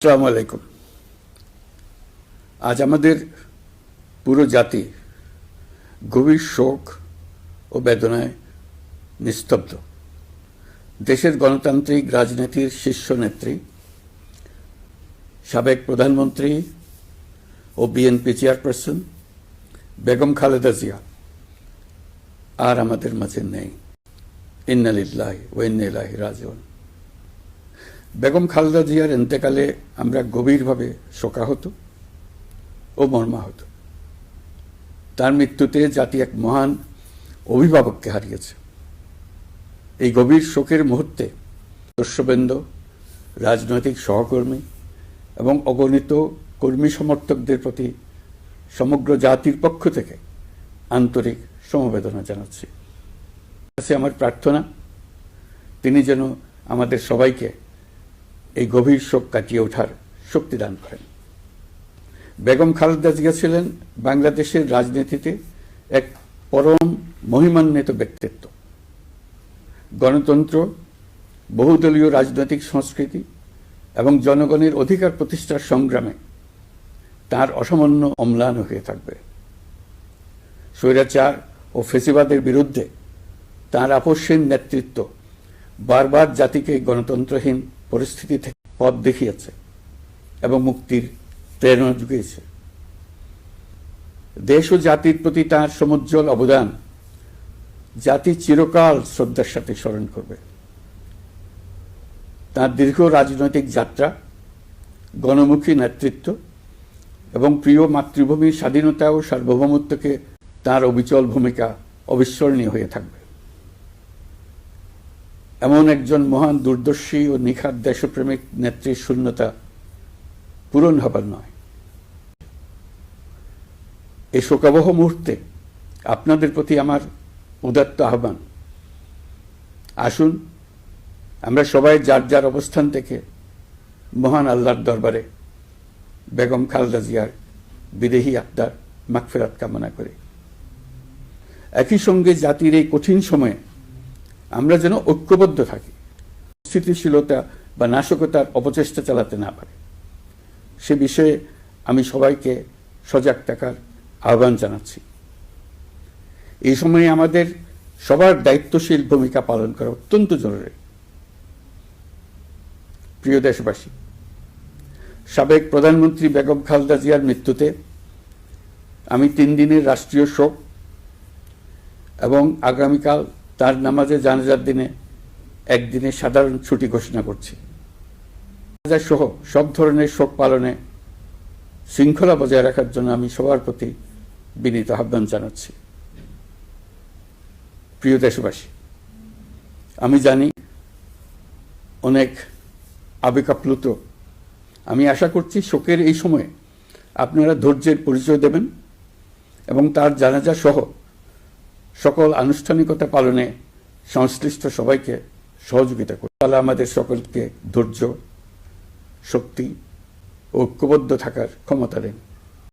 আসসালামু আলাইকুম। আজ আমাদের পুরো জাতি গভীর শোক ও বেদনায় নিস্তব্ধ। দেশের গণতান্ত্রিক রাজনীতির শীর্ষ নেত্রী, সাবেক প্রধানমন্ত্রী ও বিএনপি চেয়ারপারসন বেগম খালেদা জিয়া আর আমাদের মাঝে নেই। ইন্না লিল্লাহি ওয়া ইন্না ইলাইহি রাজিউন। বেগম খালেদা জিয়ার ইন্তেকালে আমরা গভীরভাবে শোকাহত ও মর্মাহত। তার মৃত্যুতে জাতি এক মহান অভিভাবককে হারিয়েছে। এই গভীর শোকের মুহূর্তে দর্শকবৃন্দ, রাজনৈতিক সহকর্মী এবং অগণিত কর্মী সমর্থকদের প্রতি সমগ্র জাতির পক্ষ থেকে আন্তরিক সমবেদনা জানাচ্ছি। আমার প্রার্থনা, তিনি যেন আমাদের সবাইকে এই গভীর শোক কাটিয়ে ওঠার শক্তি দান করেন। বেগম খালেদা জিয়া ছিলেন বাংলাদেশের রাজনীতিতে এক পরম মহিমান্বিত ব্যক্তিত্ব। গণতন্ত্র, বহুদলীয় রাজনৈতিক সংস্কৃতি এবং জনগণের অধিকার প্রতিষ্ঠার সংগ্রামে তার অসামান্য অম্লান হয়ে থাকবে। স্বৈরাচার ও ফেসিবাদের বিরুদ্ধে তার আপসহীন নেতৃত্ব বারবার জাতিকে গণতন্ত্রহীন পরিস্থিতি থেকে পথ দেখিয়েছে এবং মুক্তির প্রেরণা জুগিয়েছে। দেশ ও জাতির প্রতি তার সমুজ্জ্বল অবদান জাতি চিরকাল শ্রদ্ধার সাথে স্মরণ করবে। তার দীর্ঘ রাজনৈতিক যাত্রা, গণমুখী নেতৃত্ব এবং প্রিয় মাতৃভূমির স্বাধীনতা ও সার্বভৌমত্বকে তার অবিচল ভূমিকা অবিস্মরণীয় হয়ে থাকবে। এমন একজন মহান দূরদর্শী ও নিখাদ দেশপ্রেমিক নেত্রীর শূন্যতা পূরণ হবার নয়। এই শোকাবহ মুহূর্তে আপনাদের প্রতি আমার উদাত্ত আহ্বান, আসুন আমরা সবাই যার যার অবস্থান থেকে মহান আল্লাহর দরবারে বেগম খালেদা জিয়ার বিদেহী আত্মার মাগফিরাত কামনা করি। একই সঙ্গে জাতির এই কঠিন সময়ে আমরা যেন ঐক্যবদ্ধ থাকি, স্থিতিশীলতা বা নাশকতার অপচেষ্টা চালাতে না পারে সে বিষয়ে আমি সবাইকে সজাগ থাকার আহ্বান জানাচ্ছি। এই সময়ে আমাদের সবার দায়িত্বশীল ভূমিকা পালন করা অত্যন্ত জরুরি। প্রিয় দেশবাসী, সাবেক প্রধানমন্ত্রী বেগম খালেদা জিয়ার মৃত্যুতে আমি 3 দিনের রাষ্ট্রীয় শোক এবং আগামীকাল তার নামাজে জানাজার দিনে একদিনের সাধারণ ছুটি ঘোষণা করছি। সহ সব ধরনের শোক পালনে শৃঙ্খলা বজায় রাখার জন্য আমি সবার প্রতি বিনীত আহ্বান জানাচ্ছি। প্রিয় দেশবাসী, আমি জানি অনেক আবেগাপ্লুত। আমি আশা করছি শোকের এই সময়ে আপনারা ধৈর্যের পরিচয় দেবেন এবং তার জানাজা সহ সকল আনুষ্ঠানিকতা পালনে সংশ্লিষ্ট সবাইকে সহযোগিতা করুন। আল্লাহ আমাদের সকলকে ধৈর্য, শক্তি ও ঐক্যবদ্ধ থাকার ক্ষমতা দেন।